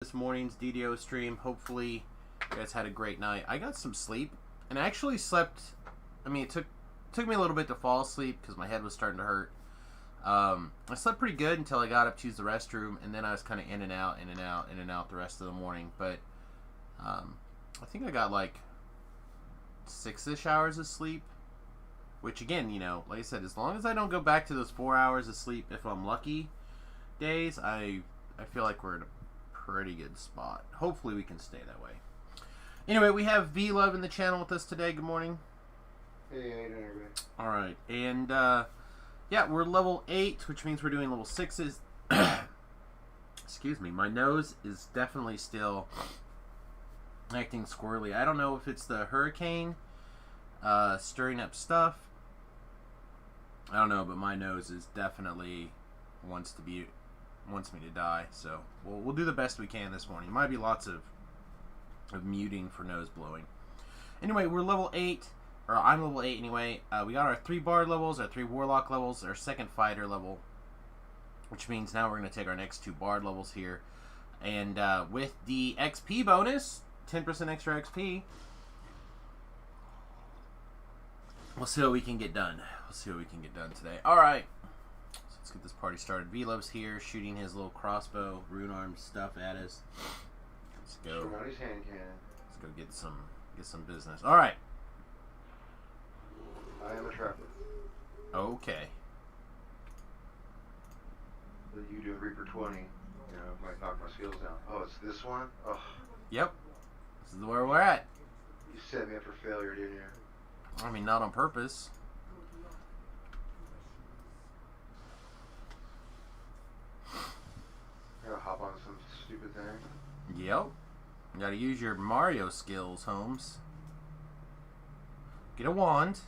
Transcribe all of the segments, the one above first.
This morning's DDO stream. Hopefully you guys had a great night. I got some sleep and I actually slept. I mean, it took me a little bit to fall asleep because my head was starting to hurt. I slept pretty good until I got up to use the restroom, and then I was kind of in and out the rest of the morning. But I think I got like 6-ish hours of sleep, which again, you know, like I said, as long as I don't go back to those 4 hours of sleep, if I'm lucky days, I feel like we're in a pretty good spot. Hopefully we can stay that way. Anyway, we have V-Love in the channel with us today. Good morning. Hey, how you doing, everybody? Alright, and yeah, we're level 8, which means we're doing level 6s. Excuse me, my nose is definitely still acting squirrely. I don't know if it's the hurricane stirring up stuff. I don't know, but my nose is definitely wants me to die. So we'll do the best we can this morning. Might be lots of muting for nose blowing. Anyway, we're level 8, or I'm level 8 anyway. We got our 3 bard levels, our 3 warlock levels, our 2nd fighter level, which means now we're going to take our next 2 bard levels here. And with the XP bonus, 10% extra XP, we'll see what we can get done. We'll see what we can get done today. Alright, so let's get this party started. V-Love's here, shooting his little crossbow, rune arm stuff at us. Let's go. Let's go get some business. Alright. I am a trapper. Okay. You do Reaper 20, you know, might knock my skills down. Oh, it's this one? Oh. Yep. This is where we're at. You set me up for failure, didn't you? I mean, not on purpose. I gotta hop on some stupid thing. Yep. You gotta use your Mario skills, Holmes. Get a wand.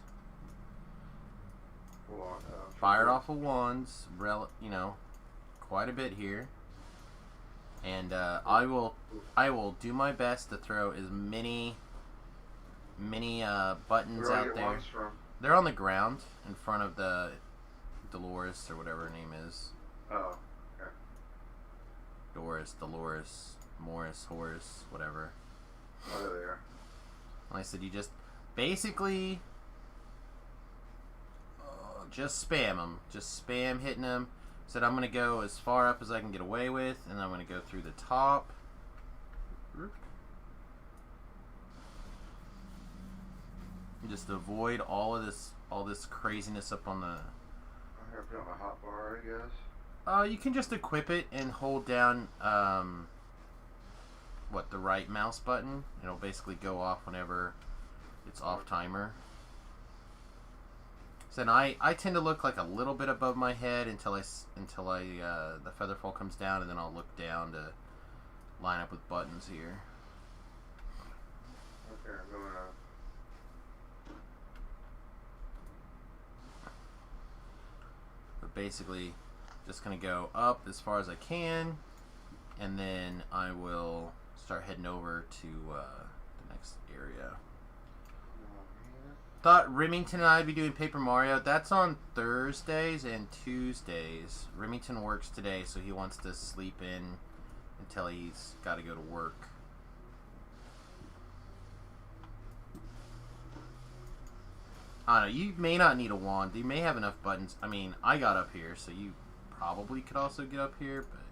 Fire off of wands. You know, quite a bit here. And I will do my best to throw as many buttons out there. They're on the ground in front of the Dolores or whatever her name is. Oh, okay. Doris, Dolores, Morris, Horace, whatever. Oh, there they are. Like I said, you just basically just spam them. Just spam hitting them. Said I'm going to go as far up as I can get away with, and I'm going to go through the top. Just avoid all this craziness up on the... I'm going to put on my hotbar, I guess. You can just equip it and hold down the right mouse button. It'll basically go off whenever it's off timer. So then I tend to look like a little bit above my head until the featherfall comes down, and then I'll look down to line up with buttons here. Okay, I'm going up. But basically, just gonna go up as far as I can, and then I will start heading over to the next area. Thought Remington and I'd be doing Paper Mario. That's on Thursdays and Tuesdays. Remington works today, so he wants to sleep in until he's got to go to work. I don't know, you may not need a wand. You may have enough buttons. I mean, I got up here, so you probably could also get up here, but...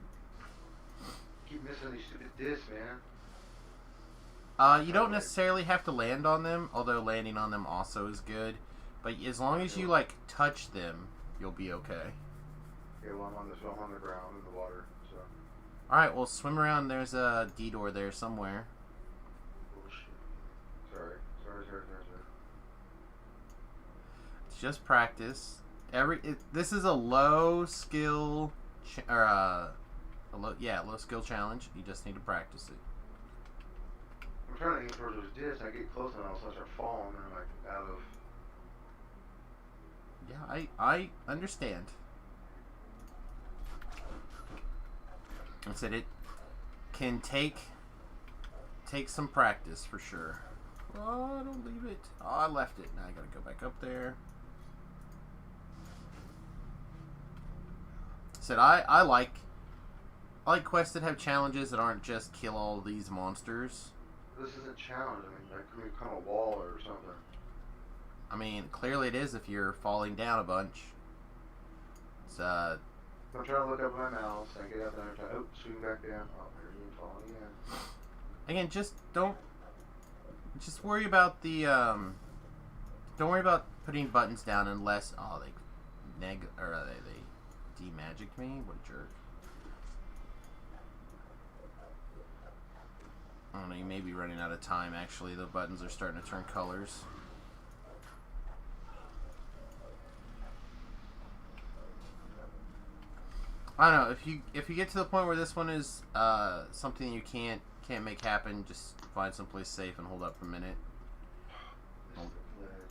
Keep missing these stupid discs, man. You don't necessarily have to land on them, although landing on them also is good. But as long as you, like, touch them, you'll be okay. Okay, well, I'm on the ground in the water, so... Alright, well, swim around. There's a D-door there somewhere. Oh, shit. Sorry. It's just practice. This is a low skill... low skill challenge. You just need to practice it. I'm trying to aim towards those discs, I get close and all of a sudden I start falling, and I'm like out of... Yeah, I understand. I said it can take some practice for sure. Oh, don't leave it. Oh, I left it. Now I gotta go back up there. Said I like I like quests that have challenges that aren't just kill all these monsters. This isn't challenge. I mean, like, could be kind of a wall or something. I mean, clearly it is if you're falling down a bunch. It's, I'm trying to look up my mouse. I get up there and try, oh, swing back down. Oh, there you fall again. Again, just don't... Just worry about the, don't worry about putting buttons down unless... Oh, they de-magicked me? What a jerk. I don't know, you may be running out of time, actually. The buttons are starting to turn colors. I don't know, if you get to the point where this one is something you can't make happen, just find someplace safe and hold up for a minute. We'll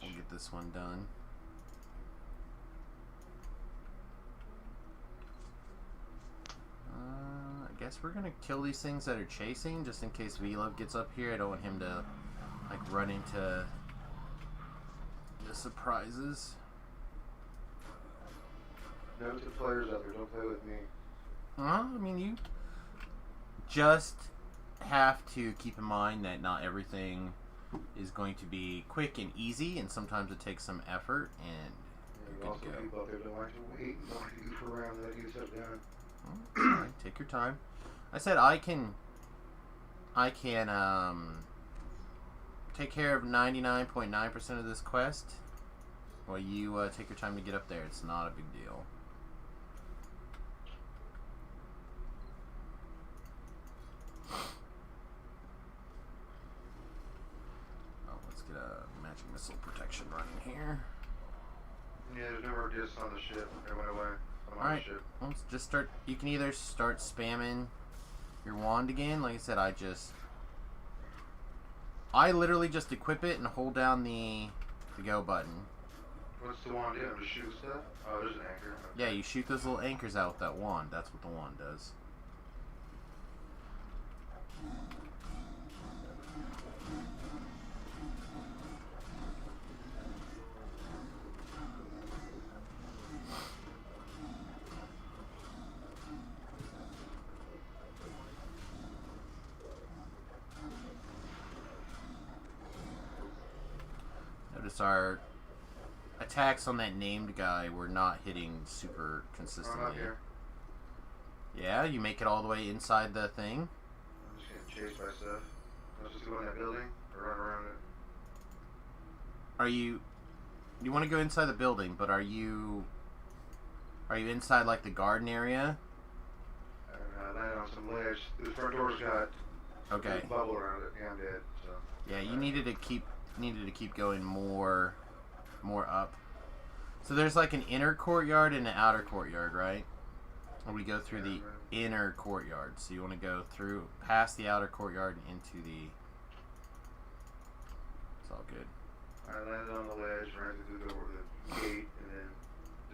get this one done. I guess we're gonna kill these things that are chasing, just in case Lvl gets up here. I don't want him to like run into the surprises. Note to players out there, don't play with me. I mean, you just have to keep in mind that not everything is going to be quick and easy, and sometimes it takes some effort. And yeah, also people out there don't like to wait and don't like to goof around and let you get stuff done. Well, take your time. I said I can take care of 99.9% of this quest while you take your time to get up there. It's not a big deal. Oh, let's get a magic missile protection running here. Yeah, there's no more discs on the ship. It went away. Alright, let's just start. You can either start spamming your wand again. Like I said, I literally just equip it and hold down the go button. What's the wand do? Just shoot stuff? Oh, there's an anchor. Okay. Yeah, you shoot those little anchors out with that wand. That's what the wand does. Notice our attacks on that named guy were not hitting super consistently. I'm up here. Yeah, you make it all the way inside the thing. I'm just getting chased by stuff. Let's just go in that building or run around it. Are you want to go inside the building, but are you inside like the garden area? I landed on some ledge. The front door's got Okay. a bubble around it. Yeah, I'm dead. So. Yeah, you needed to keep going more up. So there's like an inner courtyard and an outer courtyard, right? And we go through the inner courtyard. So you want to go through past the outer courtyard and into the... It's all good. I landed on the ledge, ran through the door, the gate, and then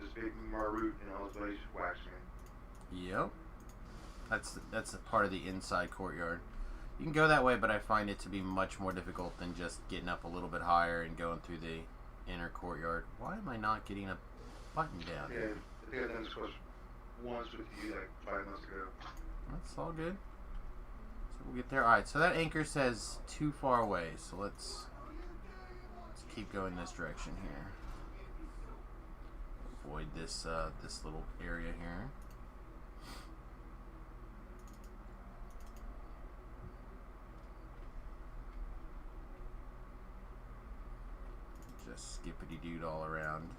this big Marut and all his buddies whacked me. Yep. That's a part of the inside courtyard. You can go that way, but I find it to be much more difficult than just getting up a little bit higher and going through the inner courtyard. Why am I not getting a button down? Yeah, I think I've done this quest once with you like 5 months ago. That's all good. So we'll get there. Alright, so that anchor says too far away, so let's keep going this direction here. Avoid this this little area here. Just skippity-dood all around.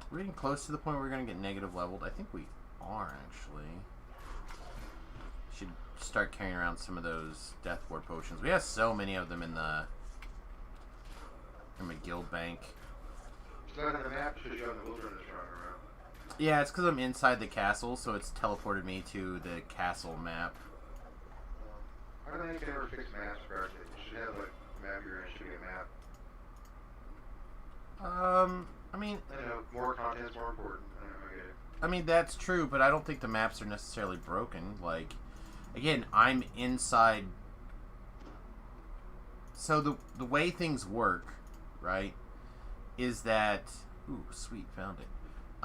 We're getting close to the point where we're going to get negative leveled. I think we are, actually. Should start carrying around some of those death ward potions. We have so many of them in the guild bank. It's not on the map because you're on the wilderness running around. Yeah, it's because I'm inside the castle, so it's teleported me to the castle map. I don't think you can ever fix maps correctly. You should have like a map you're in, should be a map. I mean... I know, more content's more important. I get it. I mean, that's true, but I don't think the maps are necessarily broken. Like, again, I'm inside... So the way things work, right, is that... Ooh, sweet, found it.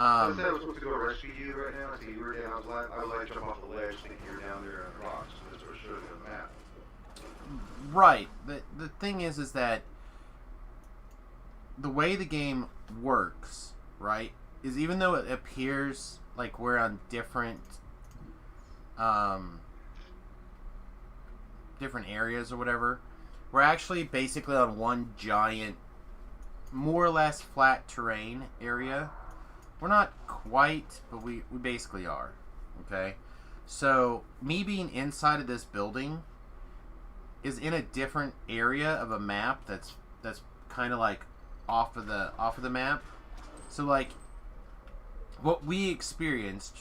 I said I was supposed to go rescue you right now. I see you were down. I was like jump off the ledge thinking you were down there on the rocks. So this sort of showed me the map. Right. The thing is that the way the game works, right, is even though it appears like we're on different different areas or whatever, we're actually basically on one giant, more or less flat terrain area. We're not quite, but we basically are. Okay? So, me being inside of this building is in a different area of a map that's kind of like off of the map. So like what we experienced,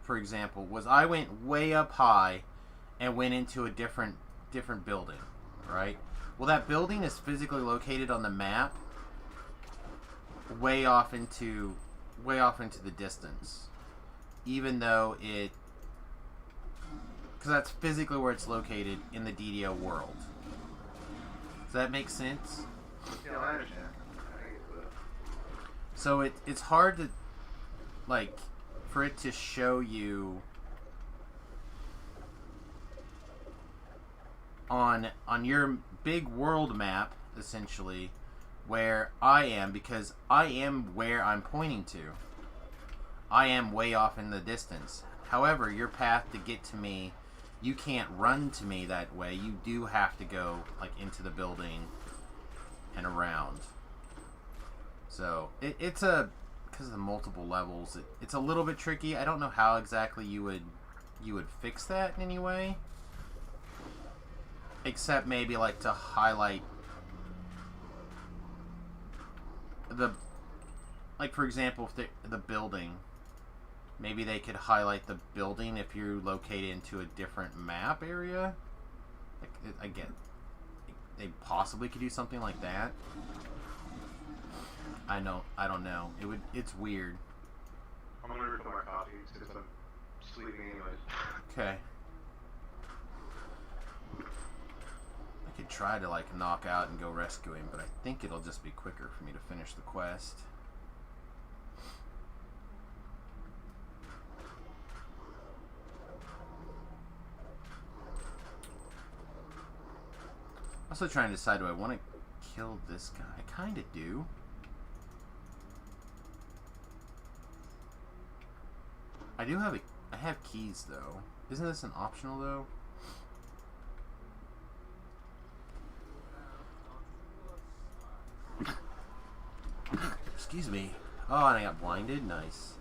for example, was I went way up high and went into a different building, right? Well, that building is physically located on the map way off into the distance, even though because that's physically where it's located in the DDO world. Does that make sense? Yeah, I understand. So it's hard to, like, for it to show you on your big world map, essentially, where I am, because I am where I'm pointing to. I am way off in the distance. However, your path to get to me, you can't run to me that way. You do have to go, like, into the building and around. So it's because of the multiple levels, it's a little bit tricky. I don't know how exactly you would fix that in any way, except maybe like to highlight like for example, if the building, maybe they could highlight the building if you're located into a different map area. Like, again, they possibly could do something like that. I don't know. It's weird. I'm gonna refill my coffee since I'm sleeping anyways. Okay. I could try to like knock out and go rescue him, but I think it'll just be quicker for me to finish the quest. Also trying to decide, do I want to kill this guy? I kind of do. I have keys though. Isn't this an optional though? Excuse me. Oh, and I got blinded. Nice.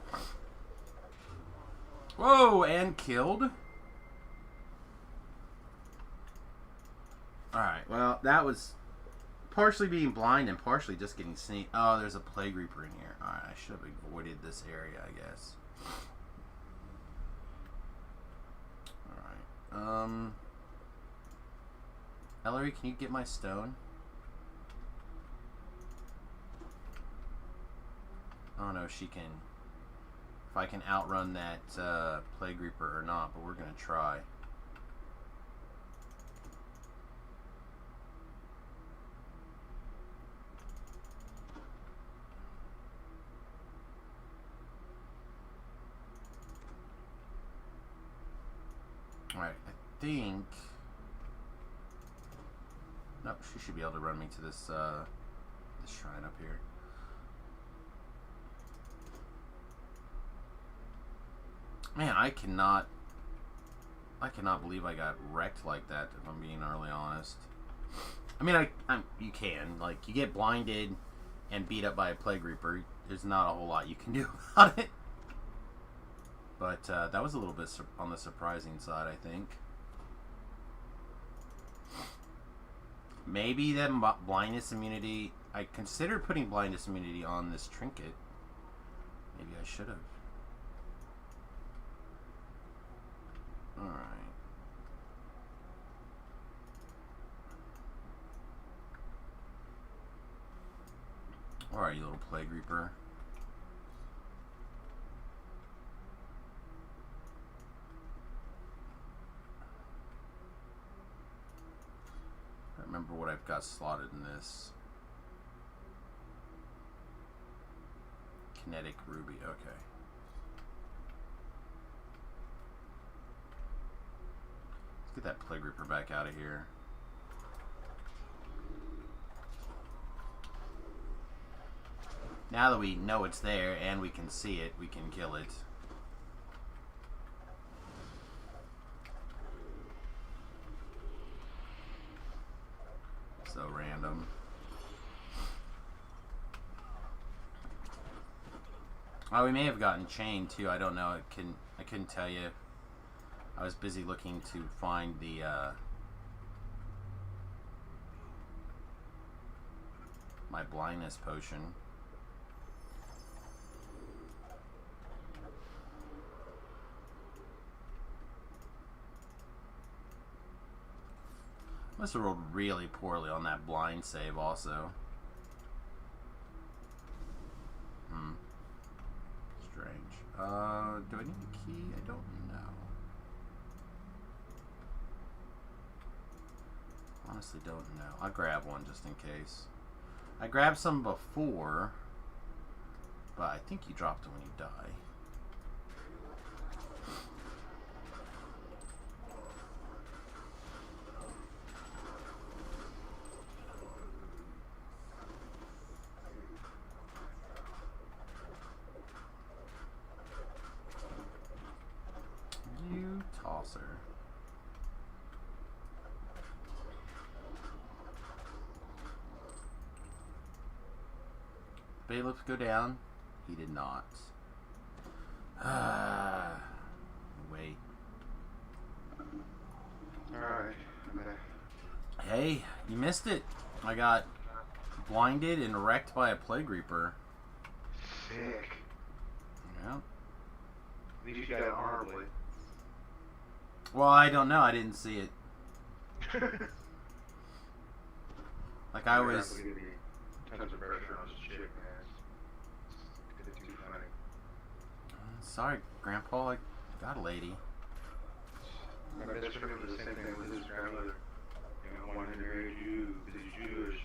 Whoa, and killed. Alright, well, that was partially being blind and partially just getting sneaked. Oh, there's a Plague Reaper in here. Alright, I should have avoided this area, I guess. Alright, Ellery, can you get my stone? I don't know if she can, if I can outrun that Plague Reaper or not, but we're gonna try. Alright, I think... Nope, she should be able to run me to this, this shrine up here. Man, I cannot believe I got wrecked like that, if I'm being really honest. I mean, you can. Like, you get blinded and beat up by a Plague Reaper. There's not a whole lot you can do about it. But that was a little bit on the surprising side, I think. Maybe that blindness immunity... I considered putting blindness immunity on this trinket. Maybe I should have. Alright. Alright, you little Plague Reaper. I don't remember what I've got slotted in this. Kinetic ruby. Okay. Let's get that Plague Reaper back out of here. Now that we know it's there and we can see it, we can kill it. So random. Oh, we may have gotten chained too. I don't know. I couldn't tell you. I was busy looking to find the my blindness potion. Must have rolled really poorly on that blind save also. Strange. Do I need a key? I don't know. Honestly don't know. I'll grab one just in case. I grabbed some before, but I think you dropped them when you die. You tosser. Bailiffs go down. He did not. Wait. Alright. Hey, you missed it. I got blinded and wrecked by a Plague Reaper. Sick. Yeah. At least you got it honorably. Well, I don't know. I didn't see it. Like I was. Tons of pressure on this chick, man. It's too funny. Sorry, Grandpa. I got a lady. My best friend was the same thing with his grandmother. You know, wanted to marry a Jew because he's Jewish.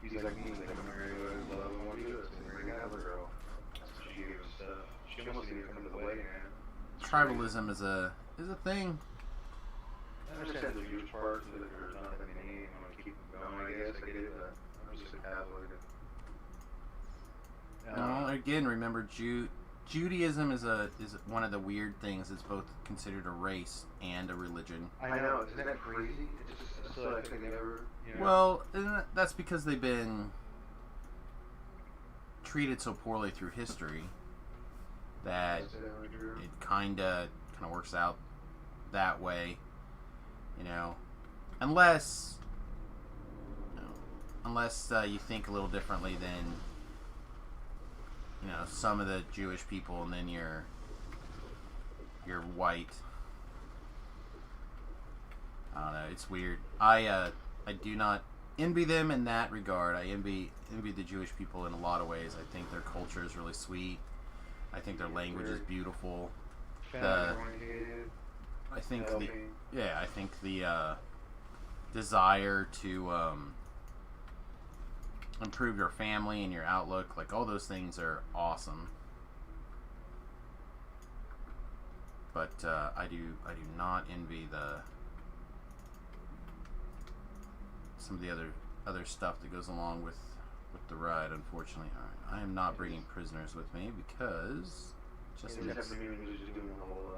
He's like me, like I'm married to love and want to do this. And married another girl. So she gave us stuff. She almost didn't even come to the wedding, man. Tribalism is a thing. I understand the Jewish part, that there's not that many, and I want to keep them going, I guess. I get it, but I'm just a Catholic. No, again, remember, Judaism is one of the weird things. It's both considered a race and a religion. I know, isn't that crazy? It's just so I think they never. You know. Well, that's because they've been treated so poorly through history that it kind of works out that way, you know, unless you think a little differently than, you know, some of the Jewish people, and then you're white. I don't know. It's weird. I do not envy them in that regard. I envy the Jewish people in a lot of ways. I think their culture is really sweet. I think their language is beautiful. I think the desire to improve your family and your outlook, like all those things are awesome. But I do not envy some of the other stuff that goes along with the ride, unfortunately. Alright, I am not bringing prisoners with me because just doing the whole,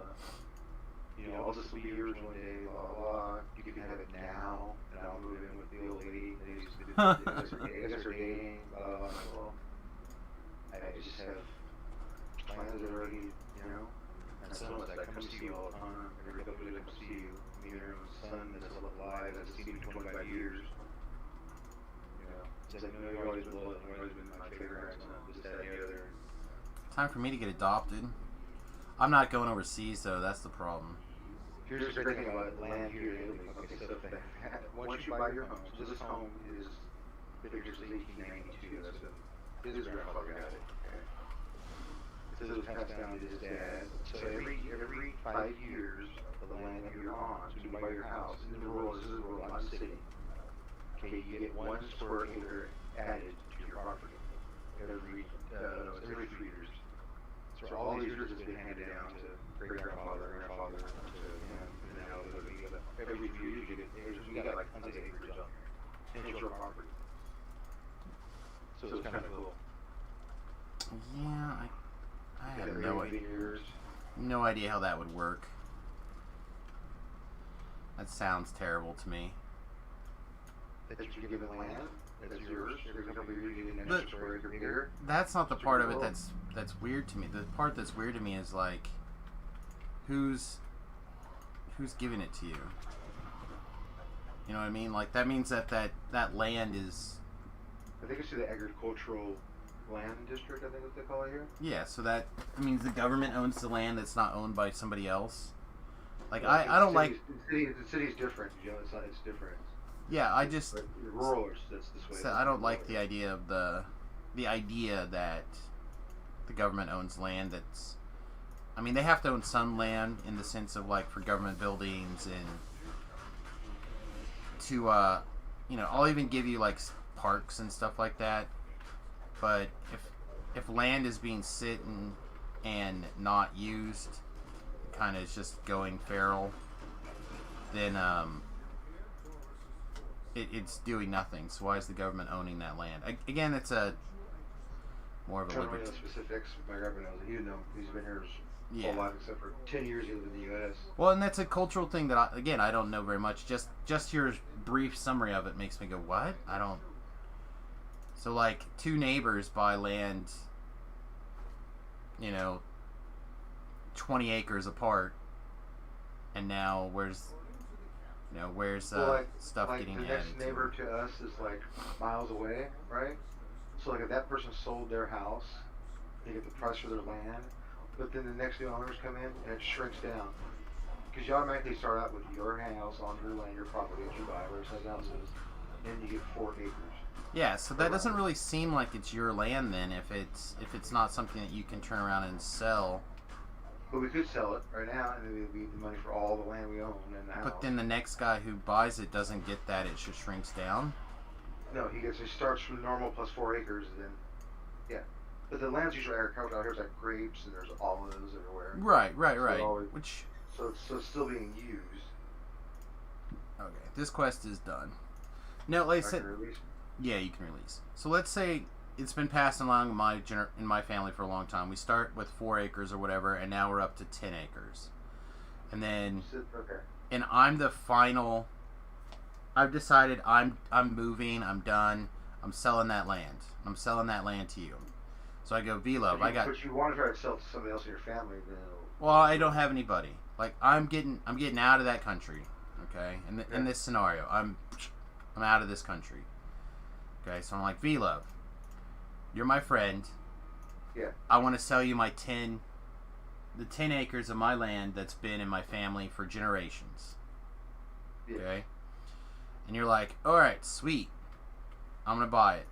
you know, all this will be yours one day, blah, blah. You can have it now, and I'll move in with the old lady. And you guys are dating, blah, blah, blah. I just have plans already, you know. And someone's like, come see you all the time. Every couple of days, come see you. Me and her son that's alive, that's seen you in 25 years. You know, it's like, no, you've always been loved, you've always been my favorite grandson, this, that, and the other. Time for me to get adopted. I'm not going overseas, though. That's the problem. Here's the great thing about land here in Italy. Okay, so once you buy your home, so this home is figured 1892. That's when his grandfather got it. Okay. It says it was passed down to his dad. So every 5 years, the land that you're on, so you buy your house, this is rural, not a city. Okay, you get 1 square acre added to your property every No, it's every 3 years. So all these years have been handed down to great grandfather, grandfather, to him, and now every few years we got like tons of acres on inshore property. So it's kind of cool. Yeah, I have no idea how that would work. That sounds terrible to me. That you're given land, that's yours. Every couple of years you get an extra square acre bigger. That's not the part of it that's weird to me. The part that's weird to me is like, who's giving it to you? You know what I mean? Like that means that land is. I think it's to the agricultural land district. I think what they call it here. Yeah, so that means the government owns the land that's not owned by somebody else. Like well, I don't like. The city's different. You know, it's different. Yeah, I just. But rural, that's this way. So I don't like the idea of the idea that the government owns land that's. I mean, they have to own some land in the sense of like for government buildings and to you know, I'll even give you like parks and stuff like that. But if land is being sitting and not used, kind of is just going feral, then it's doing nothing. So why is the government owning that land? Again, it's a more of a liberty. I don't know specifics. My government knows. He knows. He's been here his whole life, except for 10 years he lived in the U.S. Well, and that's a cultural thing that I don't know very much. Just your brief summary of it makes me go, what? I don't. So like two neighbors buy land, you know, 20 acres apart, and now where's stuff like getting the added next neighbor to us is like miles away, right? So like if that person sold their house, they get the price for their land, but then the next new owners come in and it shrinks down. Because you automatically start out with your house on your land, your property that you buy, where it says houses, and you get 4 acres. Yeah, so that doesn't really seem like it's your land then, if it's not something that you can turn around and sell. But we could sell it right now, and it would be the money for all the land we own in the house. But then the next guy who buys it doesn't get that; it just shrinks down. No, he starts from normal plus 4 acres, and then yeah. But the land's usually agricultural. Out here's like grapes, and there's olives everywhere. Right. So it's still being used. Okay, this quest is done. Now, like I said, release. Yeah, you can release. So let's say it's been passed along in my family for a long time. We start with 4 acres or whatever, and now we're up to 10 acres. And then, and I'm the final. I've decided I'm moving. I'm done. I'm selling that land. I'm selling that land to you. So I go, Vlv, But you want to try to sell it to somebody else in your family, then. Well, I don't have anybody. Like I'm getting out of that country. Okay, in this scenario, I'm out of this country. Okay, so I'm like, Vlv, you're my friend. Yeah. I want to sell you the 10 acres of my land that's been in my family for generations. Yeah. Okay? And you're like, all right, sweet. I'm going to buy it.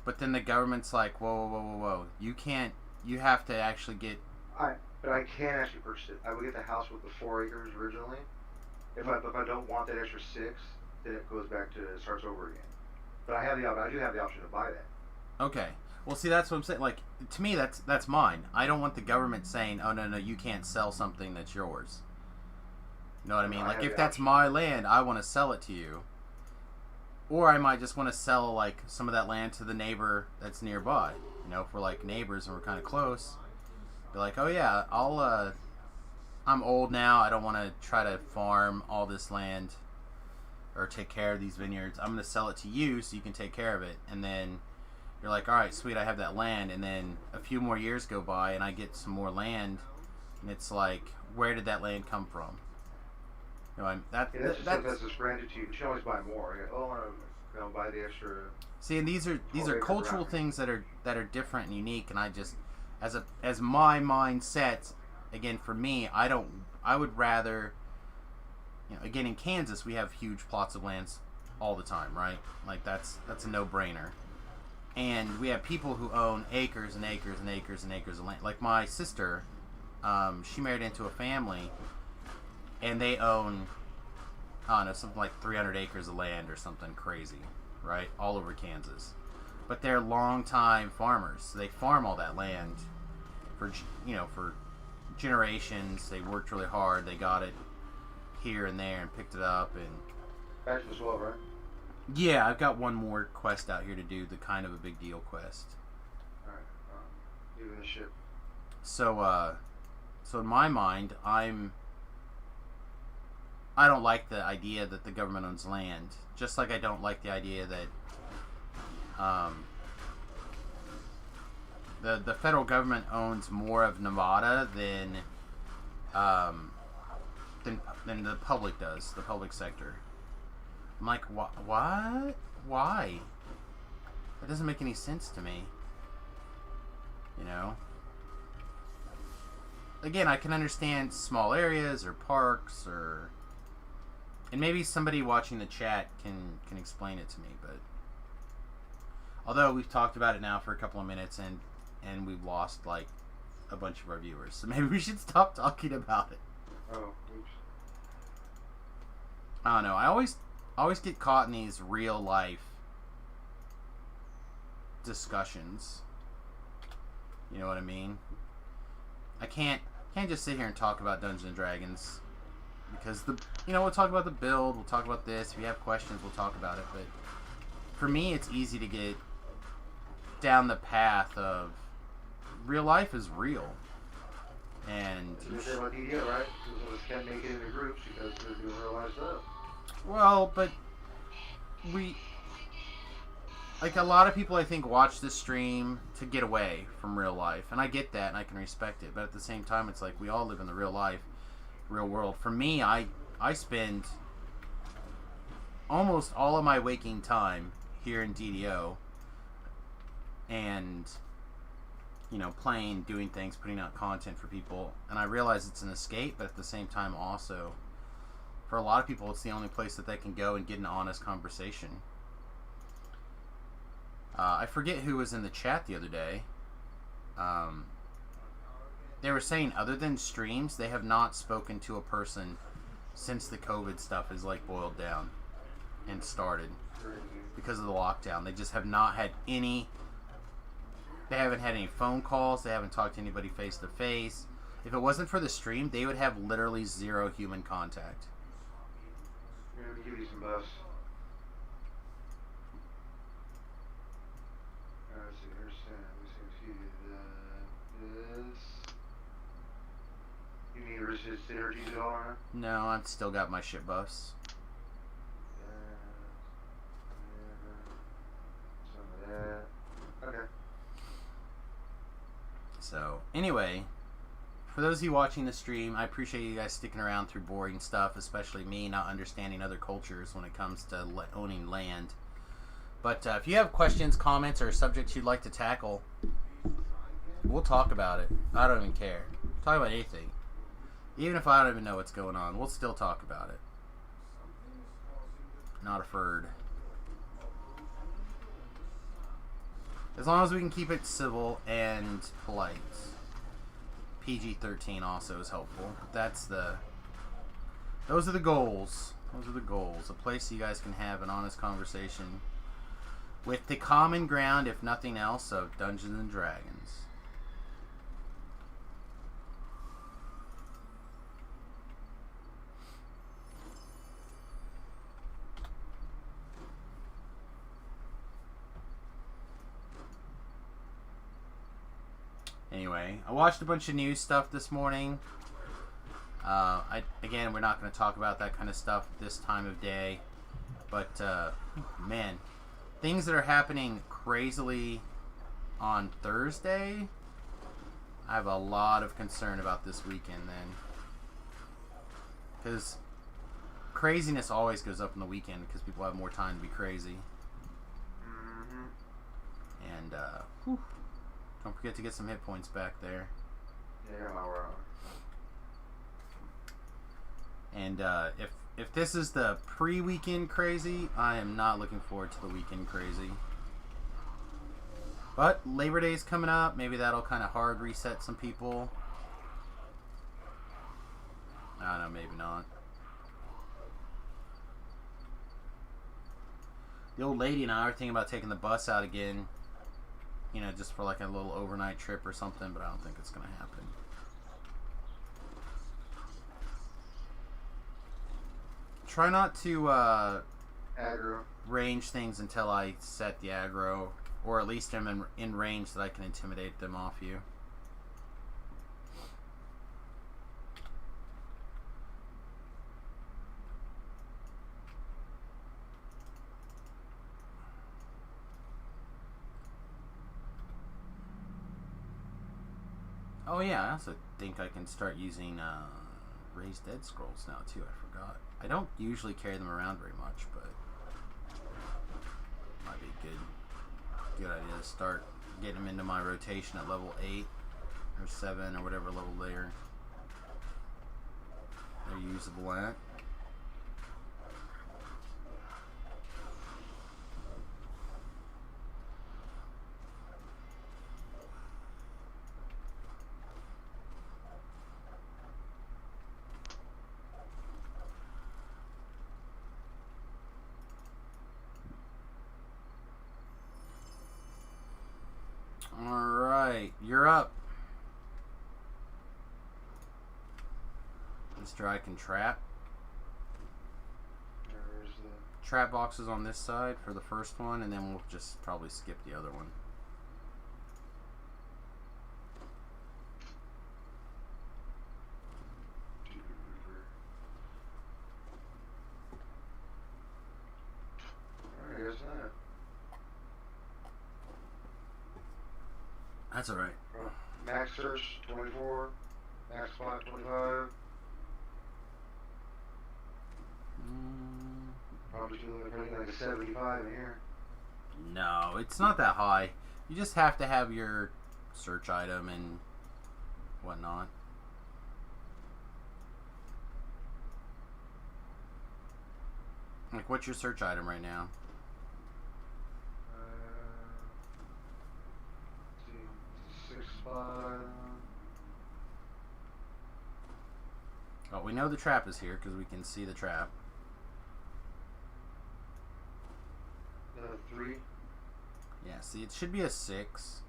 But then the government's like, whoa. You have to actually get... But I can actually purchase it. I would get the house with the 4 acres originally. If I don't want that extra 6, then it goes back to, it starts over again. But I do have the option to buy that. Okay. Well, see, that's what I'm saying. Like, to me, that's mine. I don't want the government saying, oh, no, you can't sell something that's yours. You know what I mean? Like, if that's my land, I want to sell it to you. Or I might just want to sell, like, some of that land to the neighbor that's nearby. You know, if we're, like, neighbors and we're kind of close. Be like, oh, yeah, I'm old now. I don't want to try to farm all this land or take care of these vineyards. I'm going to sell it to you so you can take care of it. And then you're like, all right, sweet, I have that land. And then a few more years go by and I get some more land. And it's like, where did that land come from? You know, that's just branded to you. You should always buy more. I want to buy the extra. See, and these are cultural things that are different and unique. And I just, as my mindset, again, for me, I would rather... You know, again, in Kansas, we have huge plots of lands all the time, right? Like, that's a no-brainer. And we have people who own acres and acres and acres and acres of land. Like my sister, she married into a family, and they own, I don't know, something like 300 acres of land or something crazy, right? All over Kansas. but they're long-time farmers. So they farm all that land for for generations. They worked really hard. They got it here and there and picked it up. And Back to the swell, right? yeah, I've got one more quest out here to do, the kind of a big deal quest. Alright, leaving the ship. So in my mind, I don't like the idea that the government owns land. Just like I don't like the idea that the federal government owns more of Nevada than the public does, the public sector. I'm like, what? Why? That doesn't make any sense to me. You know? Again, I can understand small areas or parks or... And maybe somebody watching the chat can explain it to me, but... Although we've talked about it now for a couple of minutes and we've lost, like, a bunch of our viewers. So maybe we should stop talking about it. Oh, oops. I don't know. I always get caught in these real life discussions. You know what I mean? I can't just sit here and talk about Dungeons and Dragons because we'll talk about the build, we'll talk about this. If you have questions, we'll talk about it. But for me, it's easy to get down the path of real life is real. And You said about DDO, right? Some of us can't make it into groups because they're doing real life stuff. well, but like a lot of people, I think, watch this stream to get away from real life, and I get that, and I can respect it. But at the same time, it's like we all live in the real world. For me, I spend almost all of my waking time here in DDO, and playing, doing things, putting out content for people, and I realize it's an escape, but at the same time, also for a lot of people, it's the only place that they can go and get an honest conversation. I forget who was in the chat the other day. They were saying other than streams, they have not spoken to a person since the COVID stuff is like boiled down and started because of the lockdown. They just have not had any. They haven't had any phone calls. They haven't talked to anybody face to face. If it wasn't for the stream, they would have literally zero human contact. Yeah, let me give you some buffs. Let's see, here's this. You need resist synergies at all, huh? No, I've still got my shit buffs. Some of that. Okay. So, anyway, for those of you watching the stream, I appreciate you guys sticking around through boring stuff, especially me not understanding other cultures when it comes to owning land. But if you have questions, comments, or subjects you'd like to tackle, we'll talk about it. I don't even care. Talk about anything. Even if I don't even know what's going on, we'll still talk about it. Not afraid. As long as we can keep it civil and polite. PG-13 also is helpful. Those are the goals. Those are the goals. A place you guys can have an honest conversation with the common ground, if nothing else, of Dungeons and Dragons. Anyway, I watched a bunch of news stuff this morning. Again, we're not going to talk about that kind of stuff this time of day. But, man, things that are happening crazily on Thursday, I have a lot of concern about this weekend then. Because craziness always goes up on the weekend because people have more time to be crazy. Mm-hmm. And, don't forget to get some hit points back there. Yeah, I'm around. And if this is the pre-weekend crazy, I am not looking forward to the weekend crazy. But Labor Day is coming up. Maybe that'll kind of hard reset some people. I don't know, maybe not. The old lady and I are thinking about taking the bus out again. You know, just for like a little overnight trip or something, but I don't think it's going to happen. Try not to Aggro. range things until I set the aggro, or at least I'm in range that I can intimidate them off you. Oh yeah, I also think I can start using raised dead scrolls now too. I forgot. I don't usually carry them around very much, but might be good idea to start getting them into my rotation at level 8 or 7 or whatever level they're usable at. Alright, you're up. Mr. I can trap. There's the Trap boxes on this side for the first one, and then we'll just probably skip the other one. Alright, here's that. That's alright. Max search 24, max spot 25. Probably feeling like a 75 in here. No, it's not that high. You just have to have your search item and whatnot. Like, what's your search item right now? Let's see, 6 spot. Oh, we know the trap is here because we can see the trap. 3. Yeah, see, it should be a 6.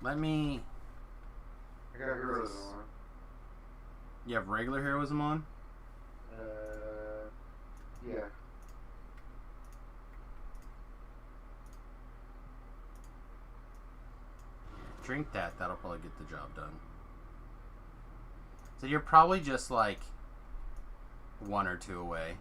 Let me... I got heroes on. You have regular heroism on? Yeah. Drink that. That'll probably get the job done. So you're probably just like 1 or 2 away.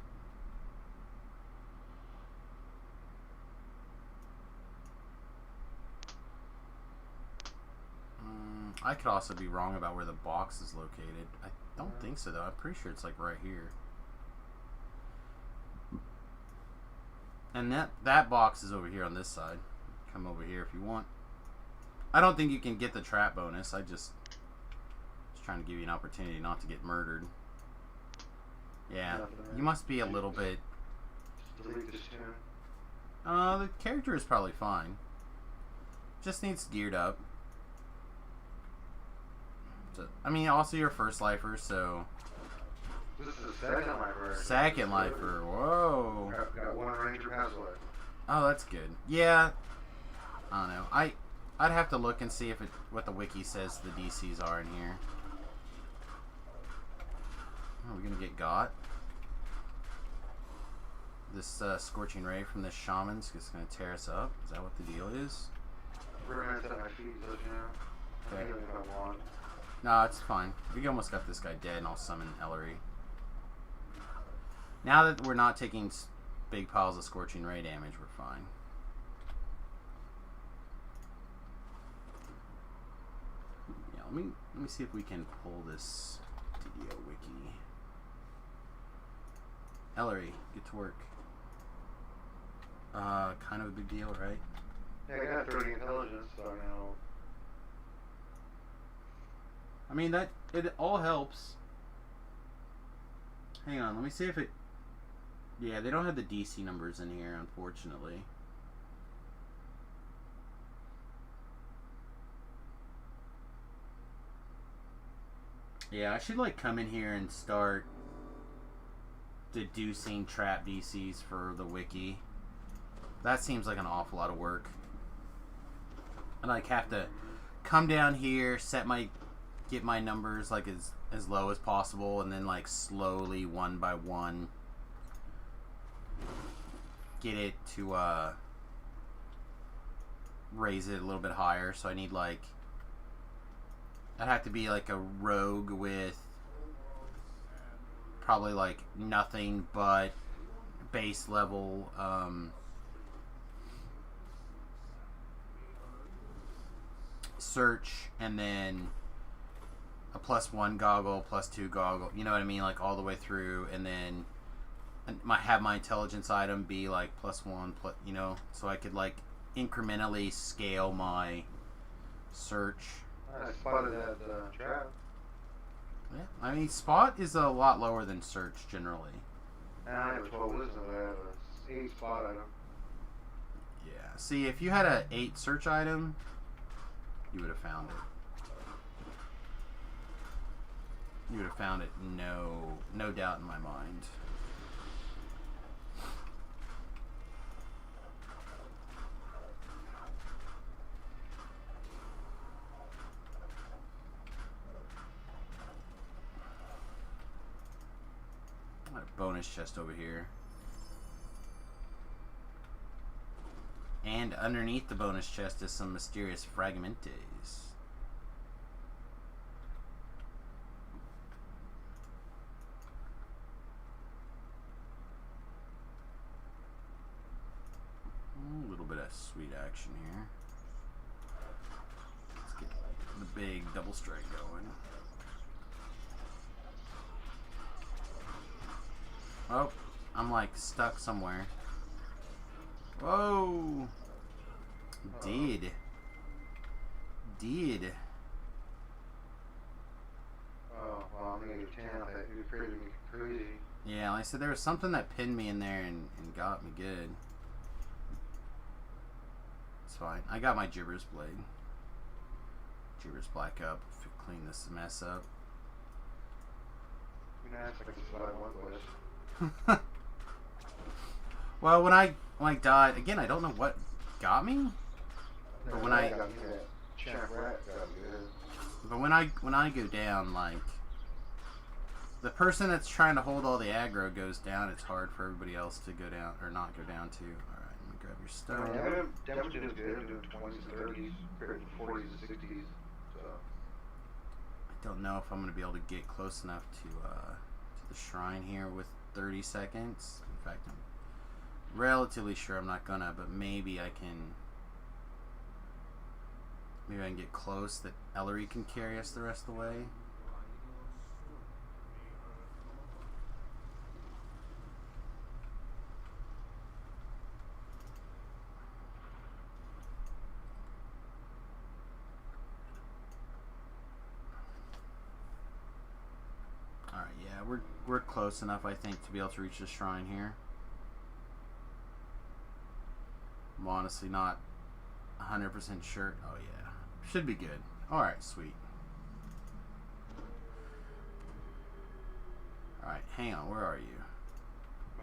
I could also be wrong about where the box is located. I don't think so, though. I'm pretty sure it's like right here. And that box is over here on this side. Come over here if you want. I don't think you can get the trap bonus. I just trying to give you an opportunity not to get murdered. Yeah, you must be a little bit... Delete this tune. The character is probably fine. Just needs geared up. So, I mean, also you're a first lifer, so... This is the second lifer. Second lifer, whoa. Got 1 ranger pass left. Oh, that's good. Yeah, I don't know. I'd have to look and see if what the wiki says the DCs are in here. Are we gonna get got? This scorching ray from this shaman's just gonna tear us up. Is that what the deal is? We're gonna set my feet, so you know. Okay. I if I want. No, it's fine. We almost got this guy dead, and I'll summon Ellery. Now that we're not taking big piles of scorching ray damage, we're fine. Yeah, let me see if we can pull this DDO wiki. Ellery, get to work. Kind of a big deal, right? Yeah, I got 30 intelligence, so now. I mean, it all helps. Hang on, let me see if it... Yeah, they don't have the DC numbers in here, unfortunately. Yeah, I should, like, come in here and start deducing trap DCs for the wiki. That seems like an awful lot of work. And I have to come down here, get my numbers like as low as possible, and then like slowly one by one get it to raise it a little bit higher. So I need like, I'd have to be like a rogue with probably like nothing but base level search, and then a +1 goggle, +2 goggle, you know what I mean, like all the way through, and then have my intelligence item be like +1, you know, so I could like incrementally scale my search. I spotted that trap. Yeah, I mean, spot is a lot lower than search generally. And I have a 12 wisdom, I have a 8 spot item. Yeah, see, if you had a 8 search item, you would have found it. You would have found it, no doubt in my mind. Got a bonus chest over here. And underneath the bonus chest is some mysterious fragmentes. A little bit of sweet action here. Let's get the big double strike going. Oh, I'm like stuck somewhere. Whoa! Did. Oh, well, I'm gonna get 10 off that new crazy. Yeah, like I said, there was something that pinned me in there and got me good. It's fine. I got my Gibbers blade. Gibbers black up. Clean this mess up. You know, that's like what I want was. Well, when I died again, I don't know what got me. But when I go down, like the person that's trying to hold all the aggro goes down, it's hard for everybody else to go down or not go down too. All right, let me grab your stuff. Yeah, I'm doing good. I'm doing 20s, 30s, 40s, and 60s. So I don't know if I'm gonna be able to get close enough to the shrine here with 30 seconds. In fact, I'm relatively sure I'm not gonna, but maybe I can get close that Ellery can carry us the rest of the way. Alright, yeah, we're close enough, I think, to be able to reach the shrine here. I'm honestly not 100% sure. Oh yeah, should be good. Alright, sweet. Alright, hang on, where are you?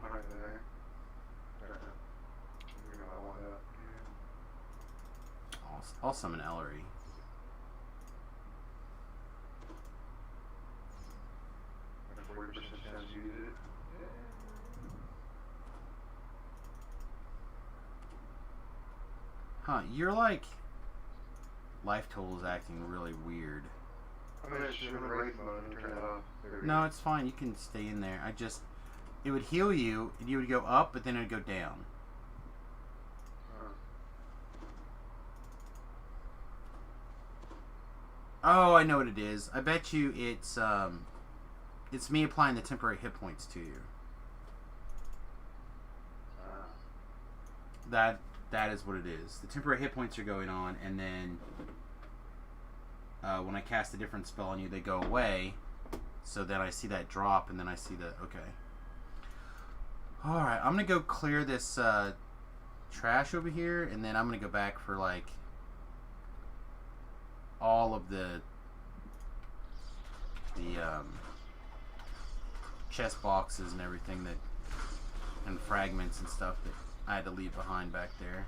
behind there. You know, I want that. I'll summon Ellery. Like a 40% chance to use it. Huh, you're like... Life total is acting really weird. I'm gonna shoot in raid mode and turn it off. No, it's fine. You can stay in there. It would heal you, and you would go up, but then it would go down. Oh, I know what it is. I bet you it's me applying the temporary hit points to you. That is what it is. The temporary hit points are going on, and then when I cast a different spell on you, they go away. So then I see that drop, and then I see the... Okay. Alright, I'm going to go clear this trash over here, and then I'm going to go back for, like, all of the chest boxes and everything and fragments and stuff that I had to leave behind back there.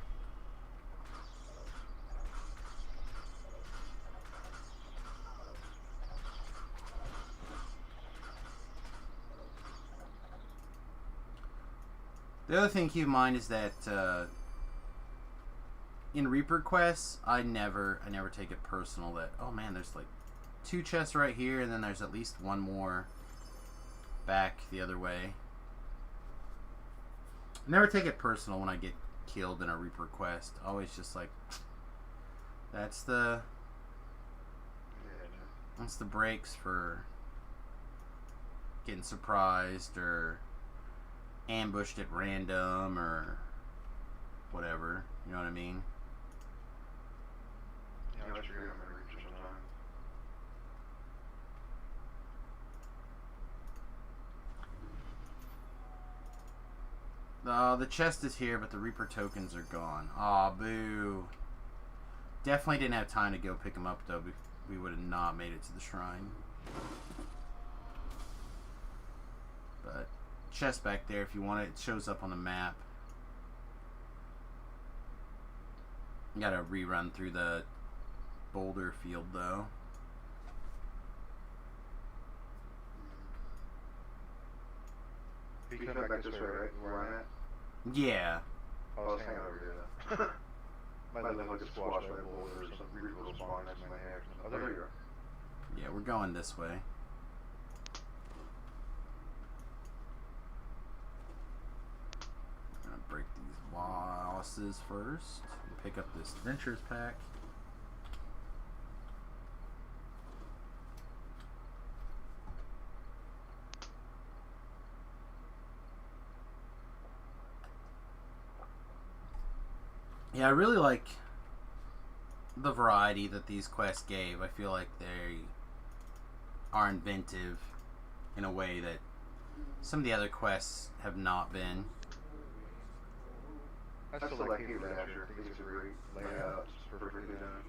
The other thing to keep in mind is that in Reaper quests, I never take it personal that, oh man, there's like 2 chests right here, and then there's at least one more back the other way. Never take it personal when I get killed in a Reaper quest. Always just like, that's the breaks for getting surprised or ambushed at random or whatever. You know what I mean? Yeah, I forget I'm gonna reach sometime. The chest is here, but the Reaper tokens are gone. Aw, boo. Definitely didn't have time to go pick them up, though. We would have not made it to the shrine. But chest back there, if you want it, it shows up on the map. You gotta rerun through the boulder field, though. You come back this way, right? Where I'm at? Yeah. I was hanging over here then. Might look like a squash by the boulder or some Reaper will spawn next to my head. Oh, there you go. Yeah, we're going this way. I'm gonna break these bosses first. Pick up this Adventures pack. Yeah, I really like the variety that these quests gave. I feel like they are inventive in a way that some of the other quests have not been. I still like Cave Dasher. I think it's a great layout. It's perfectly done.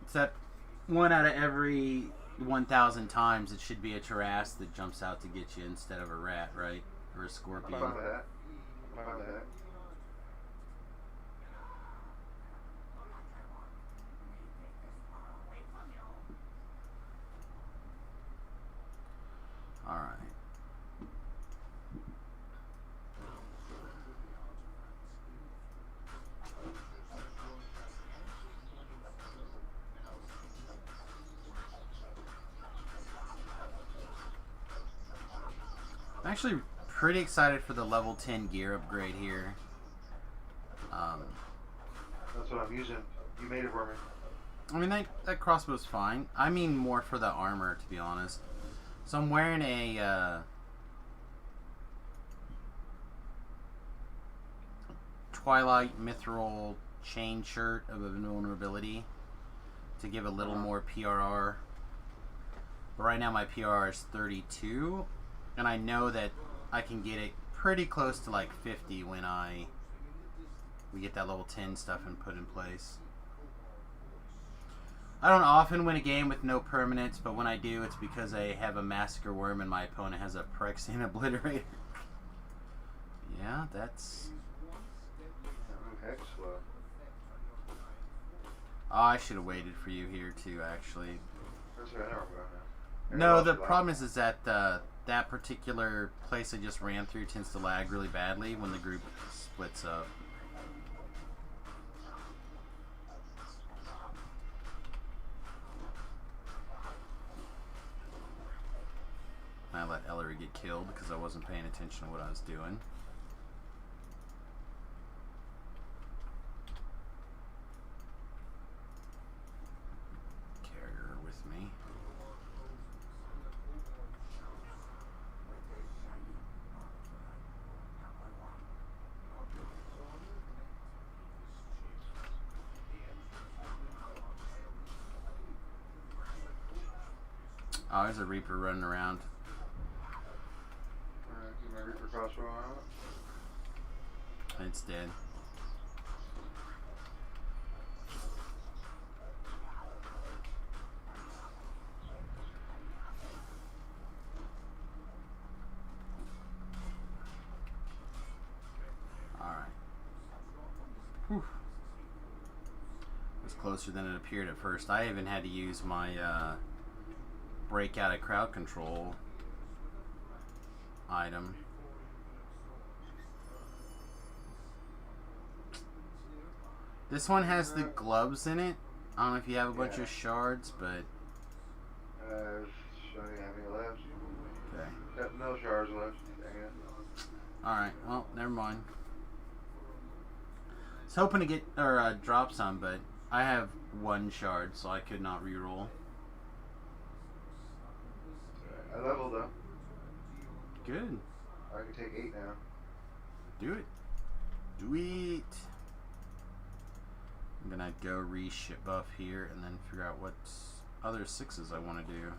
Except 1 out of every 1,000 times it should be a Taras that jumps out to get you instead of a rat, right? Or a scorpion. I'm fine with that. I'm fine with that. Alright. I'm actually pretty excited for the level 10 gear upgrade here. That's what I'm using. You made it for me. I mean, that crossbow's fine. I mean more for the armor, to be honest. So I'm wearing a Twilight Mithril chain shirt of invulnerability to give a little more PRR. But right now my PRR is 32, and I know that I can get it pretty close to like 50 when we get that level 10 stuff and put in place. I don't often win a game with no permanents, but when I do, it's because I have a Massacre Worm and my opponent has a Phyrexian Obliterator. Yeah, that's... Excellent. Oh, I should have waited for you here too, actually. That's what I know about No, now. the problem is that that particular place I just ran through tends to lag really badly when the group splits up. I let Ellery get killed because I wasn't paying attention to what I was doing. Carrier with me. Oh, there's a Reaper running around. Alright, get my Reaper crossbow out. It's dead. closer than it appeared at first. I even had to use my break out of crowd control item. This one has the gloves in it. I don't know if you have a bunch of shards, but... I don't have any left. Okay. Got no shards left. Dang it. Alright, well, never mind. I was hoping to get, or drop some, but I have 1 shard, so I could not reroll. I leveled up. Good. I can take 8 now. Do it. Do it. I'm gonna go re-ship buff here and then figure out what other 6s I want to do.